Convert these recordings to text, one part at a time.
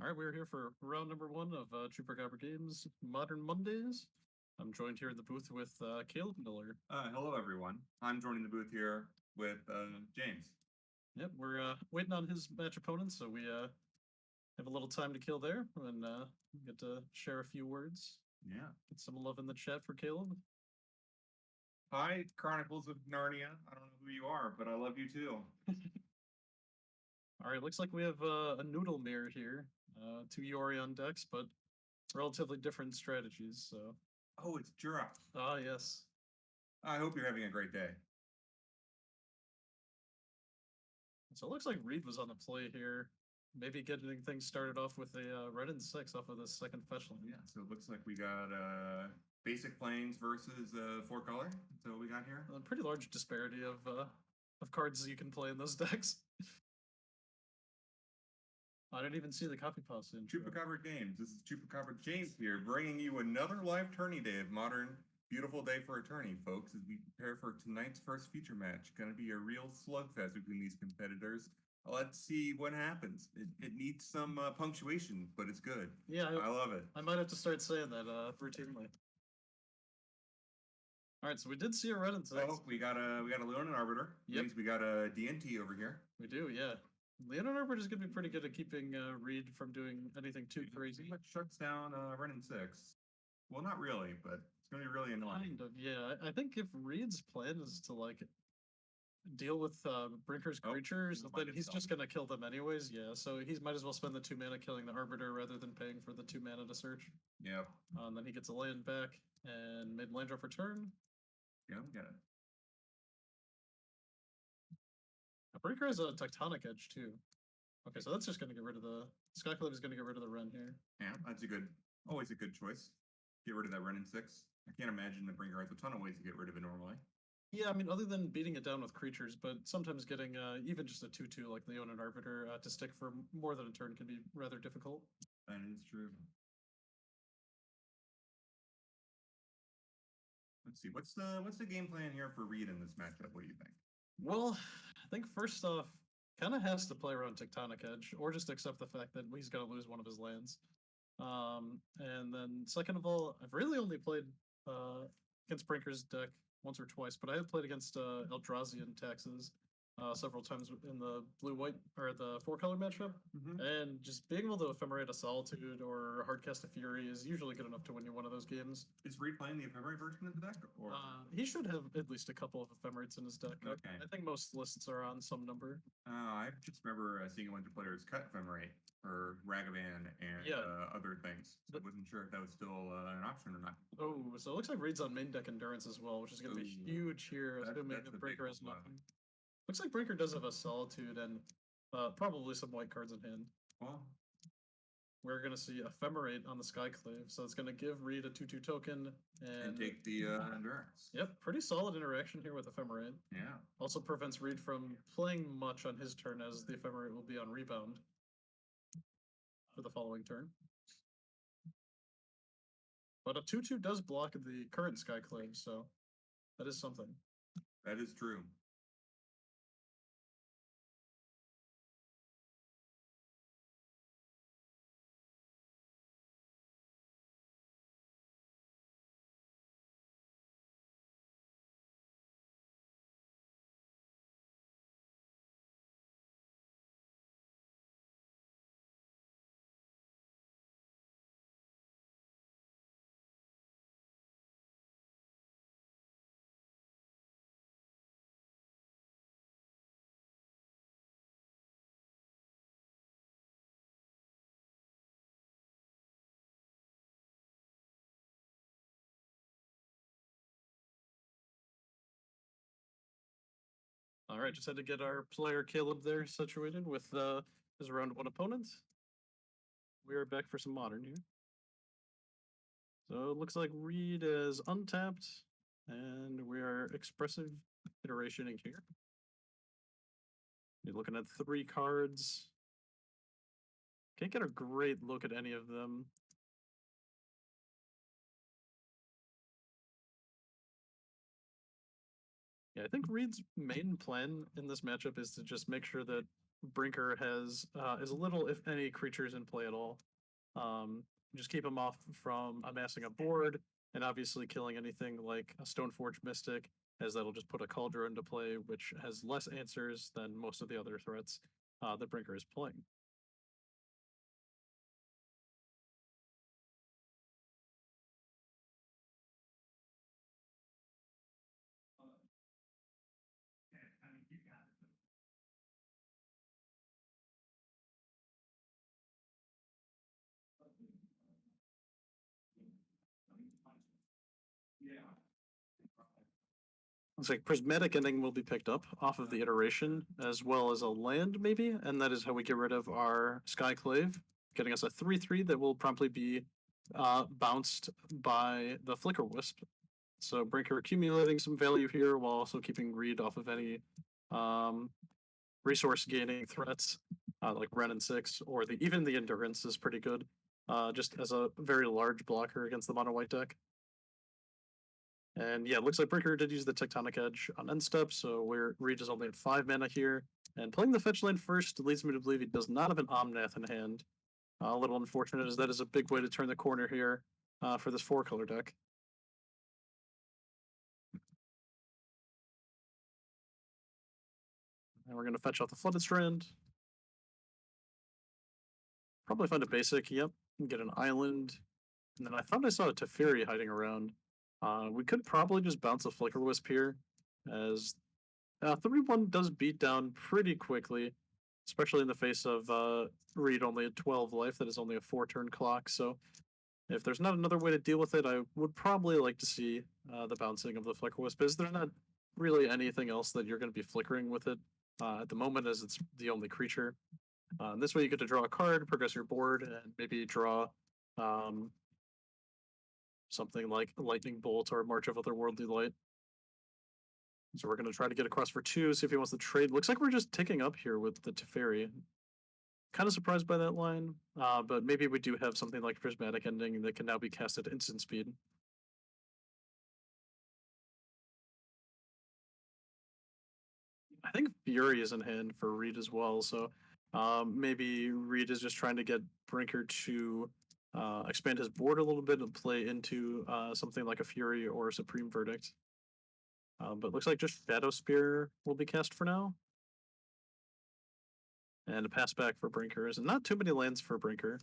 All right, we're here for round number one of Chupacabra Games Modern Mondays. I'm joined here in the booth with Caleb Miller. Hello, everyone. I'm joining the booth here with James. Yep, we're waiting on his match opponent, so we have a little time to kill there and get to share a few words. Yeah. Get some love in the chat for Caleb. Hi, Chronicles of Narnia. I don't know who you are, but I love you too. All right, looks like we have a Noodle Mirror here. Two Yori on decks, but relatively different strategies, so. Oh, it's Jura. Ah, yes. I hope you're having a great day. So it looks like Reed was on the play here. Maybe getting things started off with a red and 6 off of the second fetch line. Yeah, so it looks like we got basic planes versus 4-color. That's what we got here. A pretty large disparity of cards you can play in those decks. I didn't even see the copy pass in. Chupacabra Games. This is Chupacabra James here, bringing you another live tourney day of Modern. Beautiful day for a tourney, folks, as we prepare for tonight's first feature match. Going to be a real slugfest between these competitors. Let's see what happens. It needs some punctuation, but it's good. Yeah, I love it. I might have to start saying that routinely. All right, so we did see a red and 6. Oh, we got a Leonin Arbiter. Yep. Means we got a DNT over here. We do, yeah. Leonin Arbiter is going to be pretty good at keeping Reed from doing anything too crazy. It shuts down Ren and 6. Well, not really, but it's going to be really annoying. Kind of, yeah. I think if Reed's plan is to like deal with Brinker's creatures, then he's just going to kill them anyways. Yeah, so he might as well spend the 2 mana killing the Arbiter rather than paying for the 2 mana to search. Yep. And then he gets a land back and made land drop for turn. Yeah, we got it. Brinker has a Tectonic Edge too. Okay, so that's just going to get rid of the Skyclave is going to get rid of the Ren here. Yeah, that's always a good choice. Get rid of that Ren and 6. I can't imagine that Brinker has a ton of ways to get rid of it normally. Yeah, I mean, other than beating it down with creatures, but sometimes getting even just a 2/2 like Leonin Arbiter to stick for more than a turn can be rather difficult. That is true. Let's see. What's the game plan here for Reed in this matchup? What do you think? Well, I think first off, kind of has to play around Tectonic Edge, or just accept the fact that he's going to lose one of his lands. And then second of all, I've really only played against Brinker's deck once or twice, but I have played against Eldrazi and Taxes several times in the blue-white or the 4-color matchup, and just being able to Ephemerate a Solitude or Hardcast a Fury is usually good enough to win you one of those games. Is Reed playing the Ephemerate version of the deck? Or? He should have at least a couple of Ephemerates in his deck. Okay. I think most lists are on some number. I just remember seeing a bunch of players cut Ephemerate for Ragavan and other things. So I wasn't sure if that was still an option or not. Oh, so it looks like Reed's on main deck Endurance as well, which is going to be huge here, assuming that Brinker has nothing. Looks like Brinker does have a Solitude and probably some white cards in hand. Well, we're going to see Ephemerate on the Skyclave, so it's going to give Reed a 2/2 token and take the Endurance. Yep, pretty solid interaction here with Ephemerate. Yeah. Also prevents Reed from playing much on his turn, as the Ephemerate will be on rebound for the following turn. But a 2/2 does block the current Skyclave, so that is something. That is true. All right, just had to get our player Caleb there situated with his round 1 opponent. We are back for some Modern here. So it looks like Reed is untapped, and we are Expressive Iterationing here. You're looking at 3 cards. Can't get a great look at any of them. Yeah, I think Reed's main plan in this matchup is to just make sure that Brinker has as little, if any, creatures in play at all. Just keep him off from amassing a board, and obviously killing anything like a Stoneforge Mystic, as that'll just put a Cauldron into play, which has less answers than most of the other threats that Brinker is playing. It's like Prismatic Ending will be picked up off of the iteration, as well as a land, maybe, and that is how we get rid of our Skyclave, getting us a 3/3 that will promptly be bounced by the Flicker Wisp. So Brinker accumulating some value here while also keeping Reed off of any um, resource gaining threats like Ren and 6, or even the Endurance is pretty good, just as a very large blocker against the mono white deck. And yeah, it looks like Brinker did use the Tectonic Edge on end step, so Reed is only at 5 mana here. And playing the fetch land first leads me to believe he does not have an Omnath in hand. A little unfortunate, as that is a big way to turn the corner here for this 4-color deck. And we're going to fetch out the Flooded Strand. Probably find a basic, yep. Get an island. And then I thought I saw a Teferi hiding around. We could probably just bounce a Flicker Wisp here, as 3/1 does beat down pretty quickly, especially in the face of Reed only at 12 life. That is only a 4-turn clock. So if there's not another way to deal with it, I would probably like to see the bouncing of the Flicker Wisp, because there's not really anything else that you're going to be flickering with it at the moment, as it's the only creature. This way you get to draw a card, progress your board, and maybe draw something like Lightning Bolt or March of Otherworldly Light. So we're going to try to get across for 2, see if he wants to trade. Looks like we're just ticking up here with the Teferi. Kind of surprised by that line, but maybe we do have something like Prismatic Ending that can now be cast at instant speed. I think Fury is in hand for Reed as well, so maybe Reed is just trying to get Brinker to expand his board a little bit and play into something like a Fury or a Supreme Verdict. But looks like just Shadow Spear will be cast for now. And a pass back for Brinkers, and not too many lands for Brinker.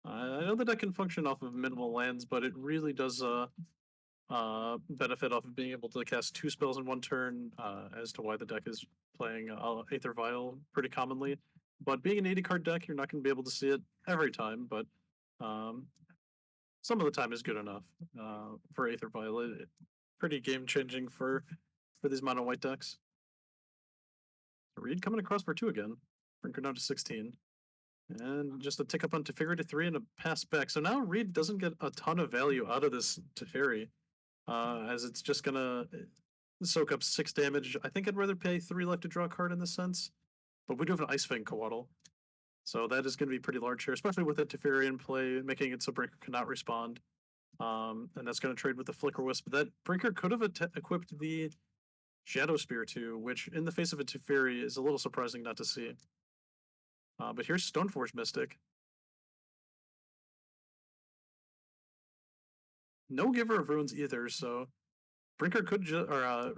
I know the deck can function off of minimal lands, but it really does benefit off of being able to cast 2 spells in 1 turn, as to why the deck is playing Aether Vial pretty commonly. But being an 80-card deck, you're not going to be able to see it every time, but some of the time is good enough for Aether Vial. Pretty game-changing for these mono white decks. Reed coming across for 2 again. Brinker down to 16. And just a tick up on Teferi to 3 and a pass back. So now Reed doesn't get a ton of value out of this Teferi, as it's just gonna soak up 6 damage. I think I'd rather pay 3 life to draw a card in this sense, but we do have an Ice Fang Coatl, so that is going to be pretty large here, especially with that Teferi in play, making it so Brinker cannot respond. And that's going to trade with the Flicker Wisp. That Brinker could have equipped the Shadow Spear too, which in the face of a Teferi is a little surprising not to see. But here's Stoneforge Mystic. No Giver of Runes either, so Brinker could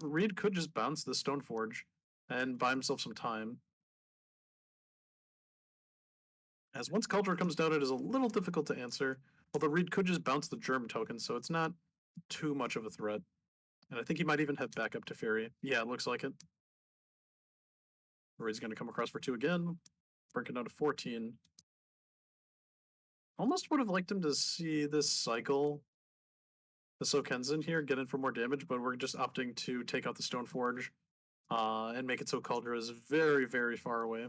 Reed could just bounce the Stoneforge and buy himself some time. As once Cauldron comes down, it is a little difficult to answer, although Reed could just bounce the Germ token, so it's not too much of a threat. And I think he might even have backup to Fairy. Yeah, it looks like it. Reed's going to come across for 2 again. Brinker down to 14. Almost would have liked him to see this cycle the Sokenzen here, get in for more damage, but we're just opting to take out the Stoneforge and make it so Cauldron is very, very far away.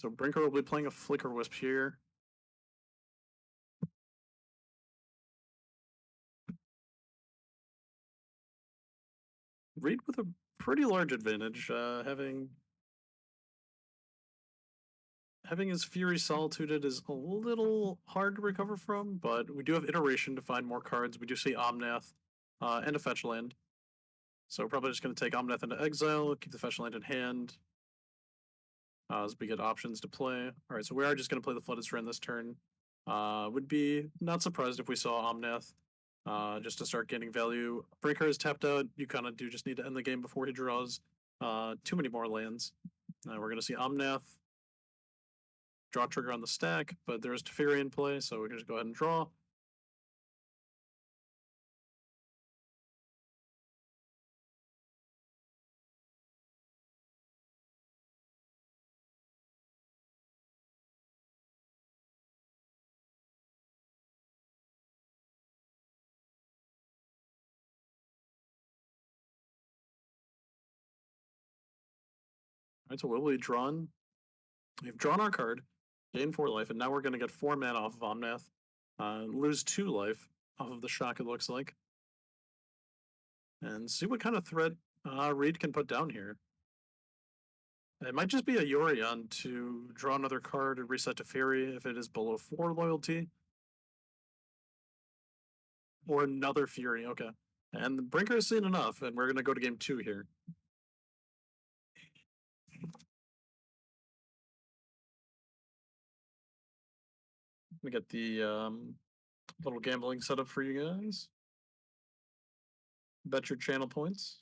So Brinker will be playing a Flicker Wisp here. Reed with a pretty large advantage, having his Fury solituded is a little hard to recover from, but we do have iteration to find more cards. We do see Omnath and a fetch land. So we're probably just going to take Omnath into exile, keep the fetch land in hand as we get options to play. All right, so we are just going to play the Flooded Strand this turn. Would be not surprised if we saw Omnath just to start gaining value. Brinker is tapped out. You kind of do just need to end the game before he draws too many more lands. We're going to see Omnath draw trigger on the stack, but there's Teferi in play, so we can just go ahead and draw. All right, so we'll be drawn. We've drawn our card, gain 4 life, and now we're going to get 4 mana off of Omnath, lose 2 life off of the shock, it looks like. And see what kind of threat Reed can put down here. It might just be a Yorion to draw another card and reset to Fury if it is below 4 loyalty. Or another Fury, okay. And the Brinker has seen enough, and we're going to go to game 2 here. Let me get the little gambling setup for you guys. Bet your channel points.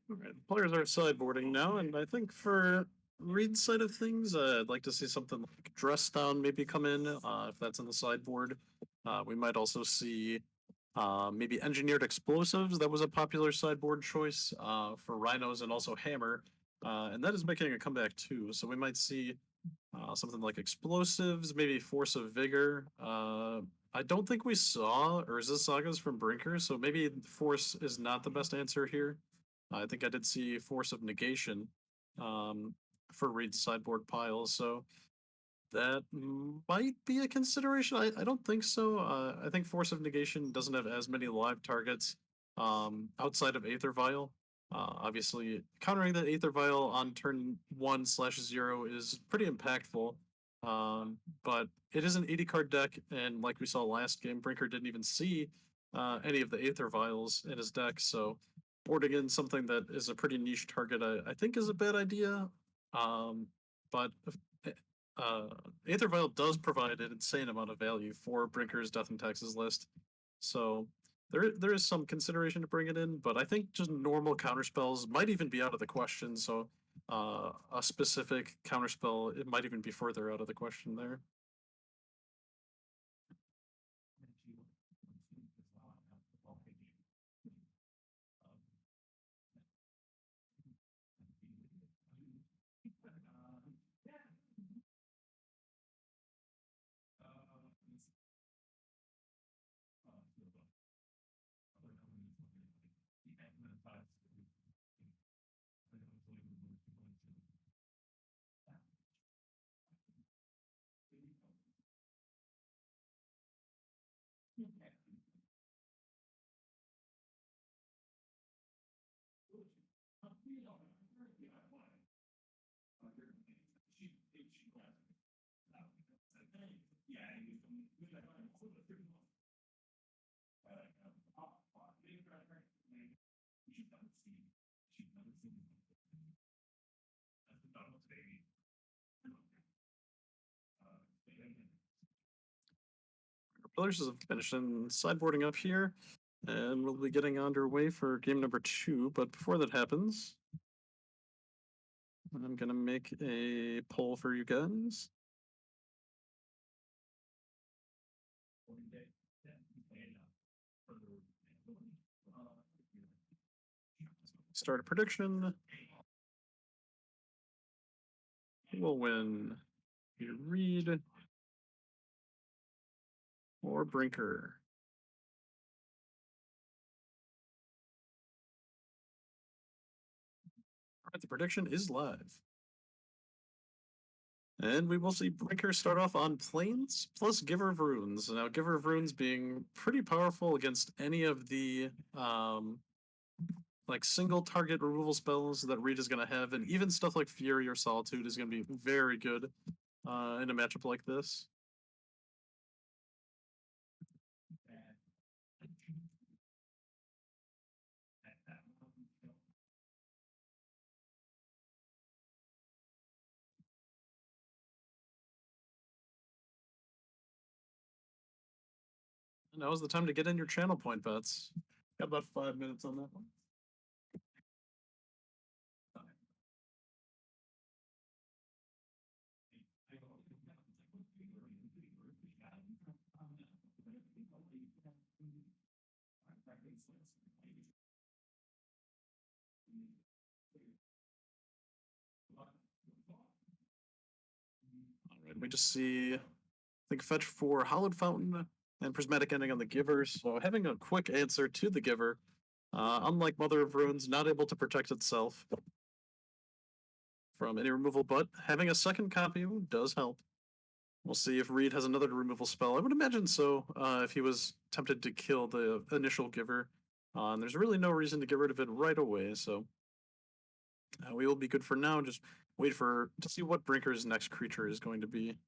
Okay, players are sideboarding now, and I think for Reed's side of things, I'd like to see something like Dress Down maybe come in, if that's in the sideboard. We might also see maybe Engineered Explosives. That was a popular sideboard choice for Rhinos and also Hammer, and that is making a comeback too. So we might see something like Explosives, maybe Force of Vigor. I don't think we saw Urza Sagas from Brinker, so maybe Force is not the best answer here. I think I did see Force of Negation for Reed's sideboard pile, so that might be a consideration. I don't think so. I think Force of Negation doesn't have as many live targets outside of Aether Vial. Obviously, countering the Aether Vial on turn 1/0 is pretty impactful. But it is an 80 card deck, and like we saw last game, Brinker didn't even see any of the Aether Vials in his deck, so boarding in something that is a pretty niche target, I think is a bad idea. But Aether Vial does provide an insane amount of value for Brinker's Death and Taxes list. So there is some consideration to bring it in, but I think just normal counterspells might even be out of the question. So a specific counterspell, it might even be further out of the question there. Pillars is finished and sideboarding up here, and we'll be getting underway for game number 2. But before that happens, I'm gonna make a poll for you guys. Start a prediction. Who will win? Either Reed or Brinker. All right, the prediction is live. And we will see Brinker start off on Plains plus Giver of Runes. Now, Giver of Runes being pretty powerful against any of the like single target removal spells that Reed is going to have, and even stuff like Fury or Solitude is going to be very good in a matchup like this. Now is the time to get in your channel point bets. Got about 5 minutes on that one. All right, we just see, I think, fetch for Hallowed Fountain and Prismatic Ending on the Giver. So having a quick answer to the Giver, unlike Mother of Runes, not able to protect itself from any removal, but having a second copy does help. We'll see if Reed has another removal spell. I would imagine so, if he was tempted to kill the initial Giver. And there's really no reason to get rid of it right away, so we will be good for now. Just wait to see what Brinker's next creature is going to be.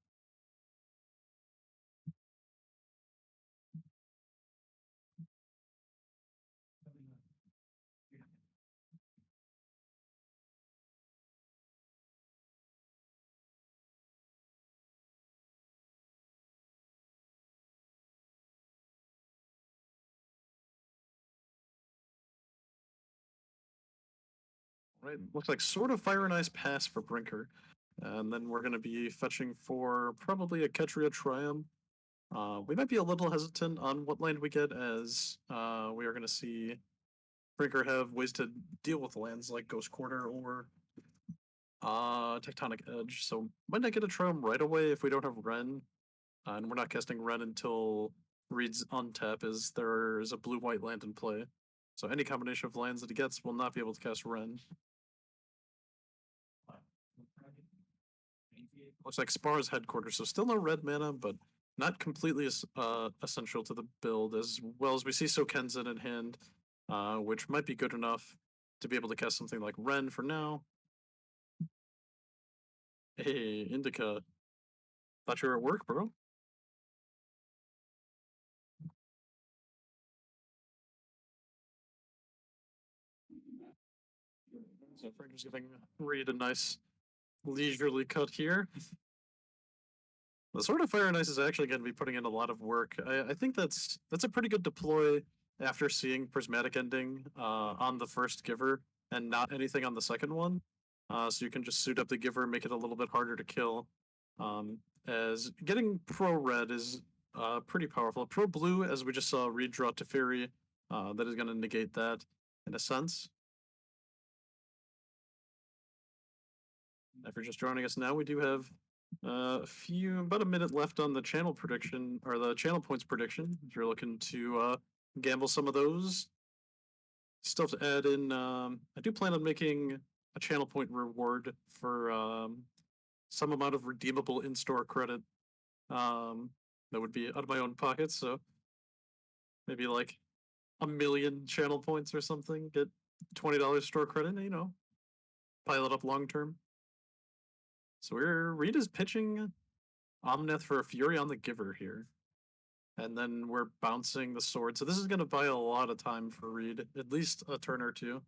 Right, looks like sort of Fire and Ice pass for Brinker. And then we're going to be fetching for probably a Ketria Triumph. We might be a little hesitant on what land we get, as we are going to see Brinker have ways to deal with lands like Ghost Quarter or Tectonic Edge. So might not get a Triumph right away if we don't have Ren. And we're not casting Ren until Reed's untap, as there is a blue-white land in play. So any combination of lands that he gets will not be able to cast Ren. Looks like Spar's headquarters, so still no red mana, but not completely essential to the build, as well as we see Sokenzen in hand, which might be good enough to be able to cast something like Ren for now. Hey, Indica. Thought you were at work, bro. So Frank is giving Reed a nice leisurely cut here. The Sword of Fire and Ice is actually going to be putting in a lot of work. I think that's a pretty good deploy after seeing Prismatic Ending on the first Giver and not anything on the second one. So you can just suit up the Giver, make it a little bit harder to kill. As getting Pro Red is pretty powerful. Pro Blue, as we just saw Reed draw Teferi, that is going to negate that in a sense. If you're just joining us now, we do have about a minute left on the channel prediction, or the channel points prediction. If you're looking to gamble some of those, still have to add in. I do plan on making a channel point reward for some amount of redeemable in-store credit. That would be out of my own pocket, so maybe like 1,000,000 channel points or something. Get $20 store credit, pile it up long term. So Reed is pitching Omnath for a Fury on the Giver here. And then we're bouncing the sword. So this is going to buy a lot of time for Reed, at least a turn or two.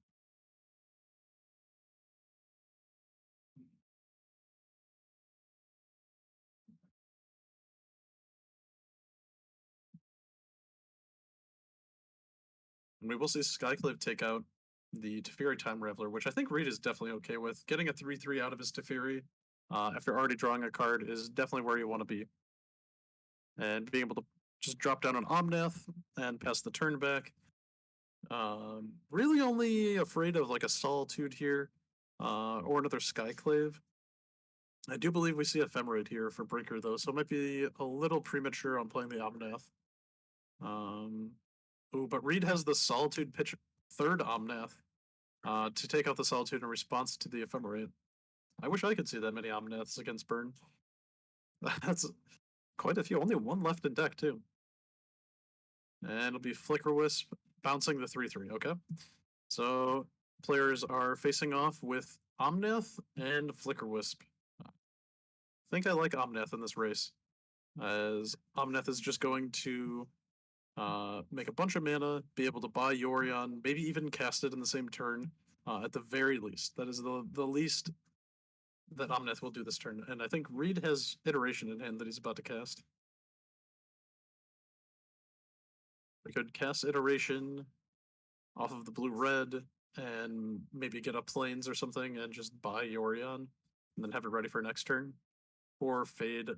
And we will see Skyclave take out the Teferi Time Raveler, which I think Reed is definitely okay with. Getting a 3/3 out of his Teferi after already drawing a card is definitely where you want to be. And being able to just drop down on Omnath and pass the turn back. Really only afraid of like a Solitude here or another Skyclave. I do believe we see Ephemerate here for Brinker though, so it might be a little premature on playing the Omnath. But Reed has the Solitude pitch third Omnath to take out the Solitude in response to the Ephemerate. I wish I could see that many Omnaths against Burn. That's quite a few. Only one left in deck, too. And it'll be Flicker Wisp bouncing the 3/3. Okay. So players are facing off with Omnath and Flicker Wisp. I think I like Omnath in this race, as Omnath is just going to make a bunch of mana, be able to buy Yorion, maybe even cast it in the same turn at the very least. That is the least that Omnath will do this turn. And I think Reed has Iteration in hand that he's about to cast. We could cast Iteration off of the blue-red and maybe get up Plains or something and just buy Yorion and then have it ready for next turn. Or Feign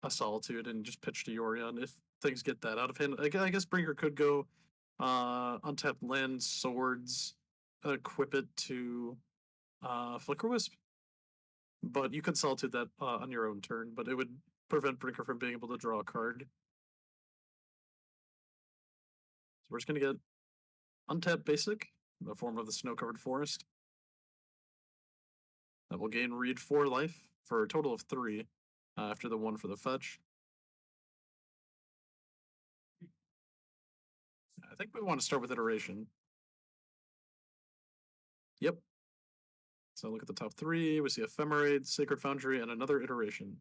a Solitude and just pitch to Yorion if things get that out of hand. I guess Brinker could go untap land, swords, equip it to Flicker Wisp. But you could Solitude that on your own turn, but it would prevent Brinker from being able to draw a card. So we're just going to get untap basic in the form of the Snow-Covered Forest. That will gain Reed 4 life for a total of 3 after the 1 for the fetch. I think we want to start with Iteration. Yep. So look at the top 3. We see Ephemerate, Sacred Foundry, and another Iteration.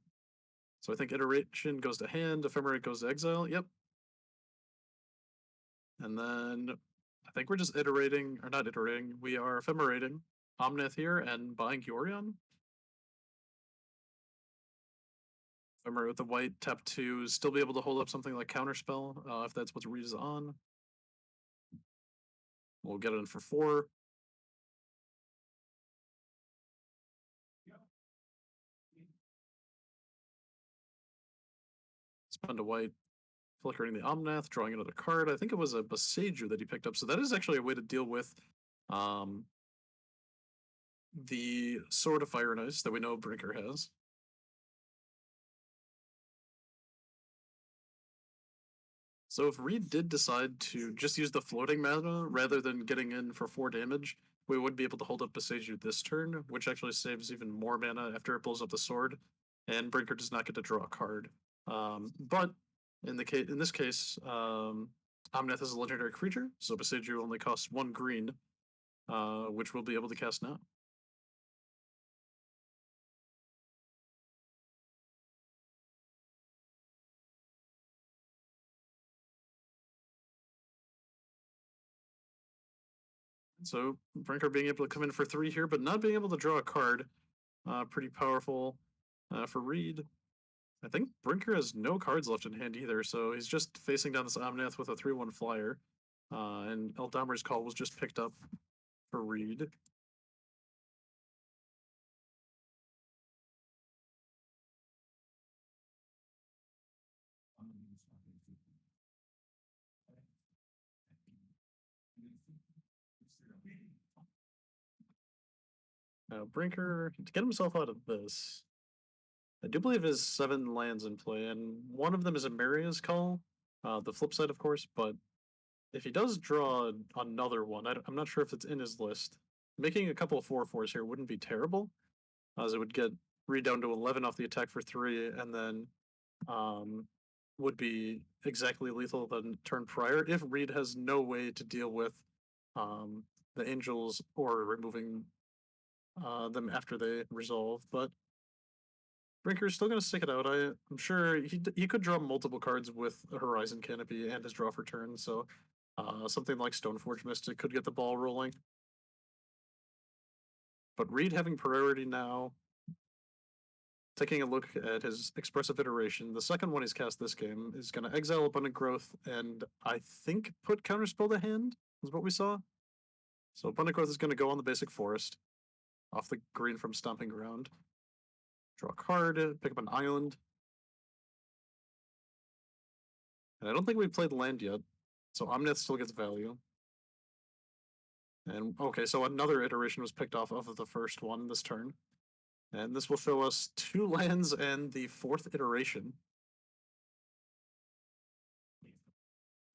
So I think Iteration goes to hand, Ephemerate goes to exile. Yep. And then I think we're just iterating, or not iterating, we are Ephemerating Omnath here and buying Yorion. Ephemerate with the white, tap 2, still be able to hold up something like Counterspell if that's what Reed is on. We'll get it in for 4. Spend a white, flickering the Omnath, drawing another card. I think it was a Boseiju that he picked up. So that is actually a way to deal with the Sword of Fire and Ice that we know Brinker has. So if Reed did decide to just use the floating mana rather than getting in for 4 damage, we would be able to hold up Boseiju this turn, which actually saves even more mana after it pulls up the sword, and Brinker does not get to draw a card. But in this case, Omnath is a legendary creature, so Boseiju only costs 1 green, which we'll be able to cast now. So Brinker being able to come in for 3 here, but not being able to draw a card. Pretty powerful for Reed. I think Brinker has no cards left in hand either, so he's just facing down this Omnath with a 3/1 flyer. And Eldamir's Call was just picked up for Reed. Now Brinker, to get himself out of this, I do believe his 7 lands in play, and one of them is a Maria's Call, the flip side, of course, but if he does draw another one, I'm not sure if it's in his list. Making a couple of 4/4s here wouldn't be terrible, as it would get Reed down to 11 off the attack for 3, and then would be exactly lethal the turn prior if Reed has no way to deal with the Angels or removing them after they resolve. But Brinker's still going to stick it out. I'm sure he could draw multiple cards with a Horizon Canopy and his draw for turn, so something like Stoneforge Mystic could get the ball rolling. But Reed having priority now, taking a look at his expressive iteration, the second one he's cast this game is going to exile Abundant Growth and I think put Counterspell to hand, is what we saw. So Abundant Growth is going to go on the basic forest, off the green from Stomping Ground. Draw a card, pick up an island. And I don't think we've played land yet, so Omnath still gets value. And okay, so another iteration was picked off of the first one this turn. And this will show us 2 lands and the 4th iteration.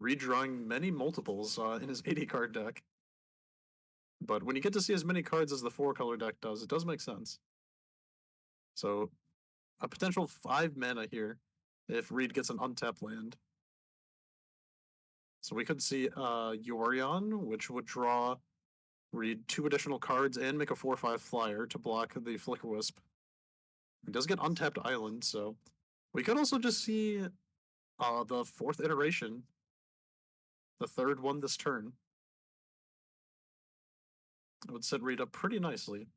Redrawing many multiples in his 80 card deck. But when you get to see as many cards as the 4-color deck does, it does make sense. So a potential 5 mana here if Reed gets an untapped land. So we could see Yorion, which would draw Reed 2 additional cards and make a 4/5 flyer to block the Flicker Wisp. He does get untapped island, so we could also just see the 4th iteration, the 3rd one this turn. It would set Reed up pretty nicely.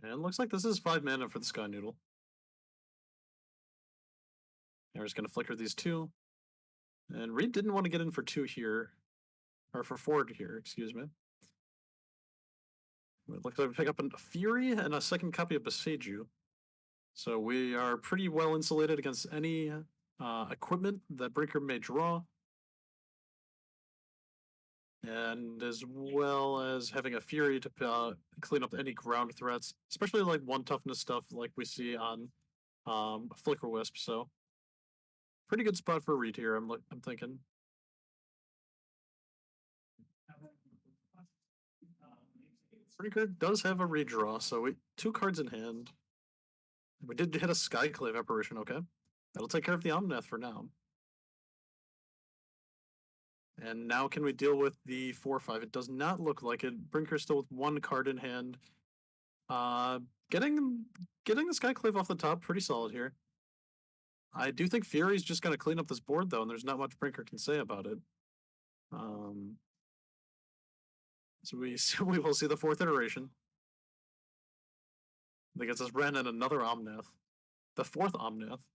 And it looks like this is 5 mana for the Sky Noodle. And we're just going to flicker these 2. And Reed didn't want to get in for 2 here. Or for 4 here, excuse me. It looks like we pick up a Fury and a second copy of Beseiju. So we are pretty well insulated against any equipment that Brinker may draw. And as well as having a Fury to clean up any ground threats, especially like 1 toughness stuff like we see on Flicker Wisp. So pretty good spot for Reed here, I'm thinking. Brinker does have a redraw, so 2 cards in hand. We did hit a Skyclave apparition, okay. That'll take care of the Omnath for now. And now can we deal with the 4/5? It does not look like it. Brinker's still with 1 card in hand. Getting the Skyclave off the top, pretty solid here. I do think Fury's just going to clean up this board, though, and there's not much Brinker can say about it. So we will see the 4th iteration. That gets us Ren and another Omnath. The 4th Omnath.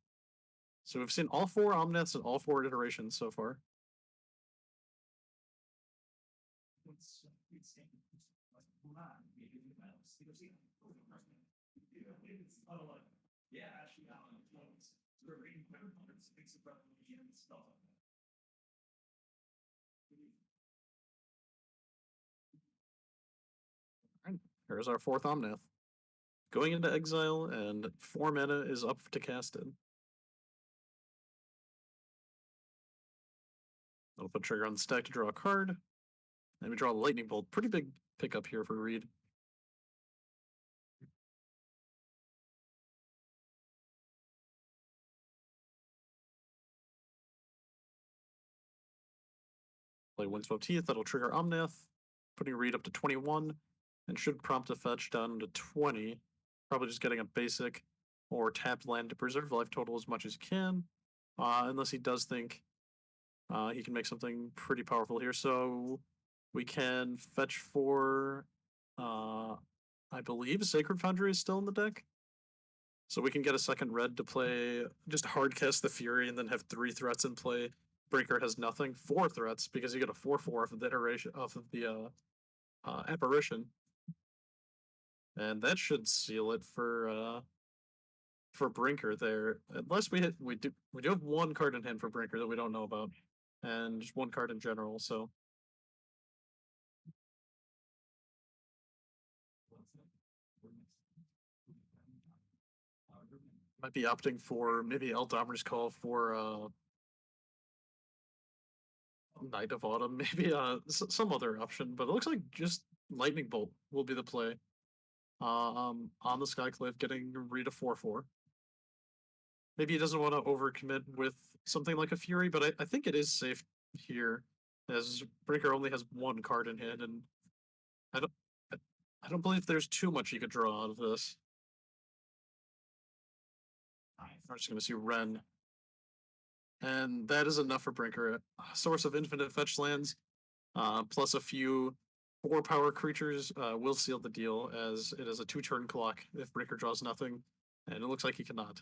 So we've seen all 4 Omnaths and all 4 iterations so far. Here's our 4th Omnath. Going into exile, and 4 mana is up to cast it. I'll put trigger on the stack to draw a card. And we draw a Lightning Bolt. Pretty big pickup here for Reed. Play Windswept Teeth, that'll trigger Omnath, putting Reed up to 21, and should prompt a fetch down to 20. Probably just getting a basic or tapped land to preserve life total as much as he can, unless he does think he can make something pretty powerful here. So we can fetch for, I believe, Sacred Foundry is still in the deck. So we can get a second red to play, just hard cast the Fury and then have 3 threats in play. Brinker has nothing. 4 threats because you get a 4/4 off of the iteration off of the apparition. And that should seal it for Brinker there. Unless we do have 1 card in hand for Brinker that we don't know about. And just 1 card in general, so might be opting for maybe Eldomer's Call for Night of Autumn, maybe some other option, but it looks like just Lightning Bolt will be the play. On the Skyclave, getting Reed a 4/4. maybe he doesn't want to overcommit with something like a Fury, but I think it is safe here, as Brinker only has one card in hand, and I don't I, I don't believe there's too much you could draw out of this. I'm just going to see Ren, and that is enough for Brinker. Source of infinite fetch lands, plus a few 4-power creatures will seal the deal, as it is a 2-turn clock if Brinker draws nothing, and it looks like he cannot.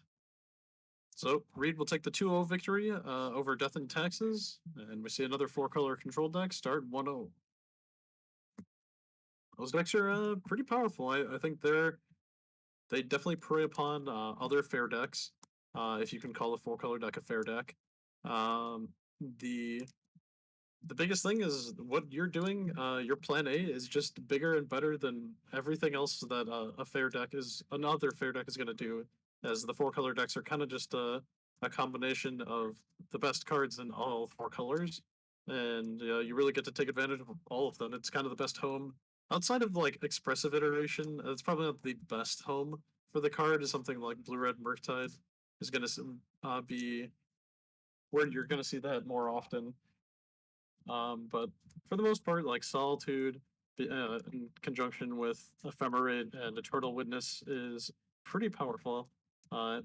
So Reed will take the 2-0 victory over Death and Taxes, and we see another 4-color control deck start 1-0. Those decks are pretty powerful. I think they definitely prey upon other fair decks, if you can call a 4-color deck a fair deck. Um, the the biggest thing is what you're doing. Your plan A is just bigger and better than everything else that another fair deck is going to do. As the 4-color decks are kind of just a combination of the best cards in all 4 colors, and you really get to take advantage of all of them. It's kind of the best home outside of like expressive iteration. It's probably not the best home for the card. Is something like Blue Red Murktide is going to be where you're going to see that more often. But for the most part, like Solitude, in conjunction with Ephemerate and Eternal Witness, is pretty powerful.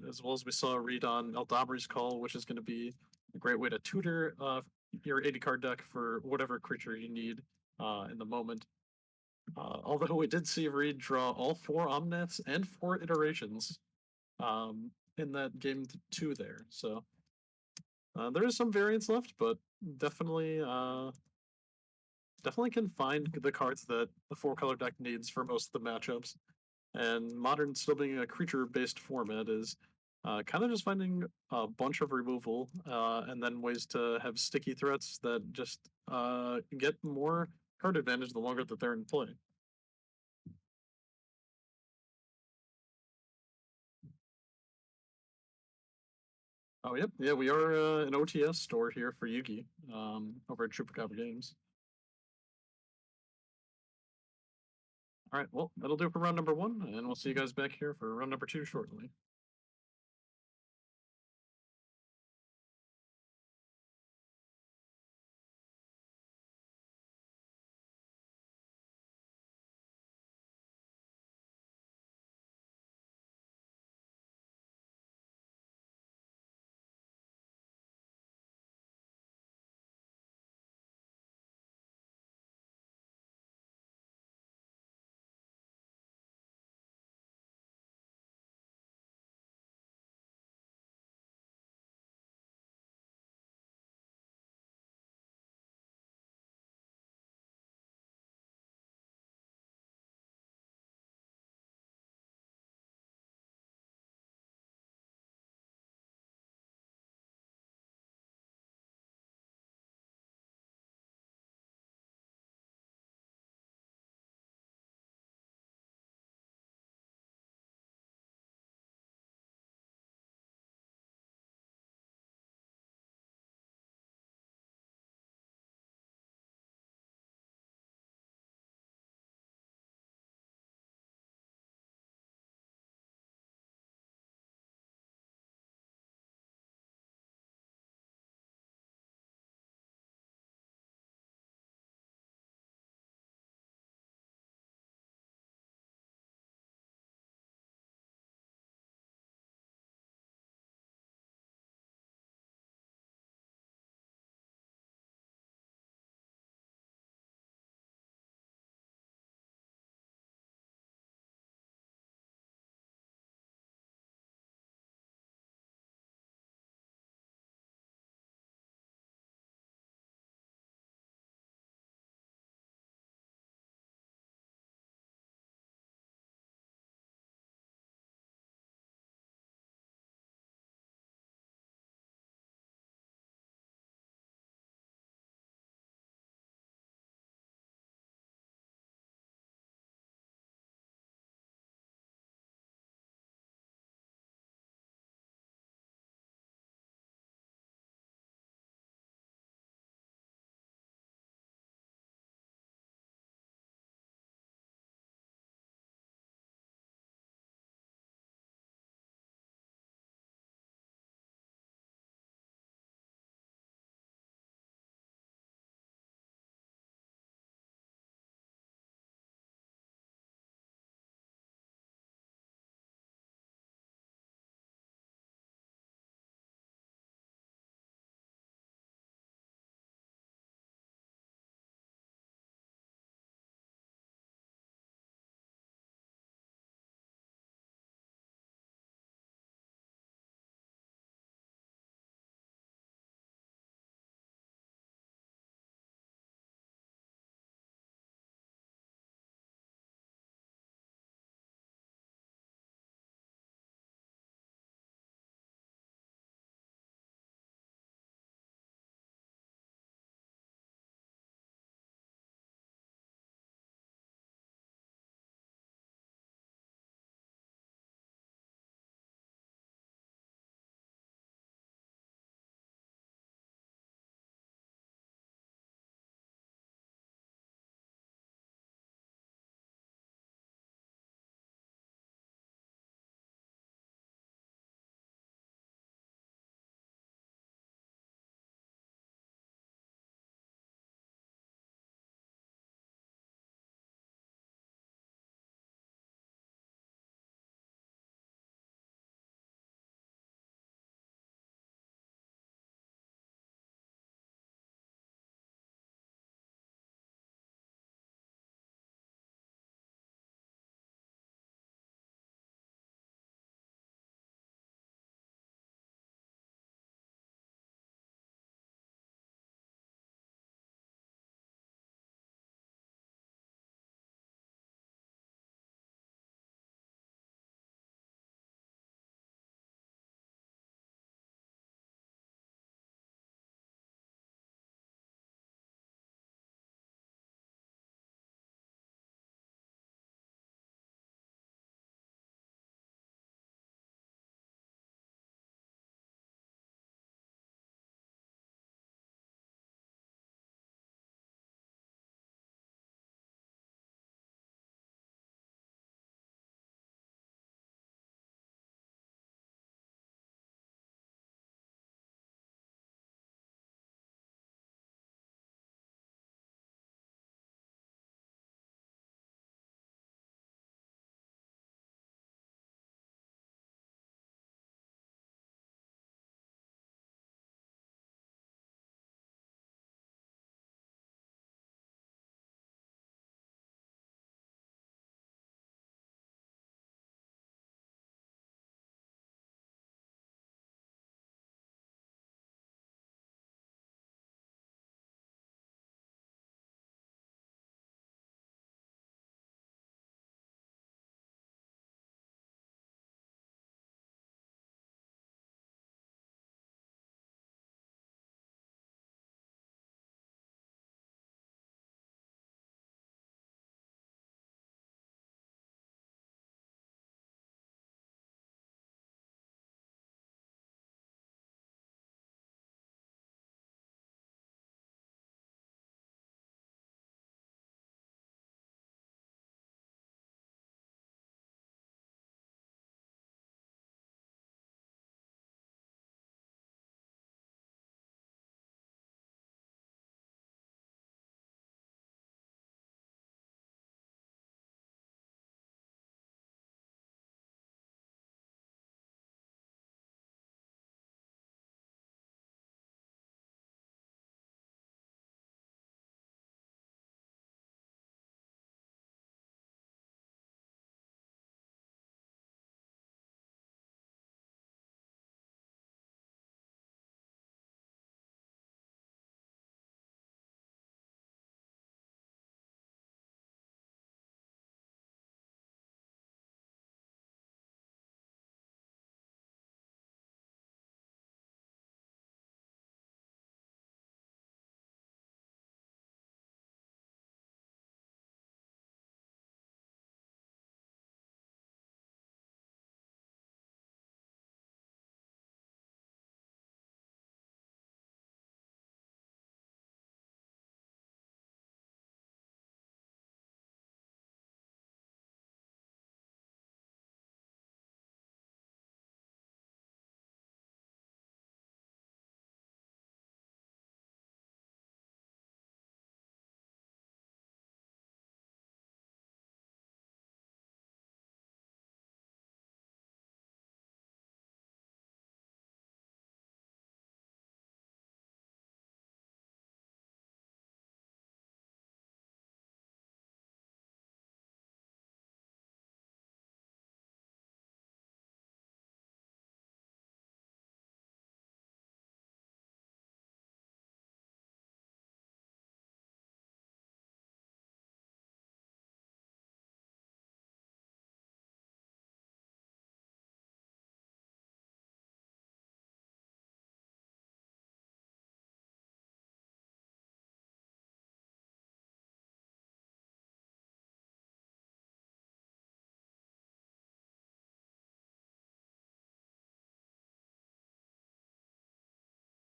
As well as we saw a read on Eldamri's Call, which is going to be a great way to tutor your 80 card deck for whatever creature you need in the moment. Although we did see Reed draw all 4 Omnats and 4 iterations in that game 2 there. So there is some variance left, but definitely definitely can find the cards that the 4-color deck needs for most of the matchups. And Modern, still being a creature-based format, is kind of just finding a bunch of removal and then ways to have sticky threats that just get more card advantage the longer that they're in play. Oh, yep. Yeah, we are an OTS store here for Yugi over at Chupacabra Games. All right, well, that'll do it for round number 1, and we'll see you guys back here for round number 2 shortly.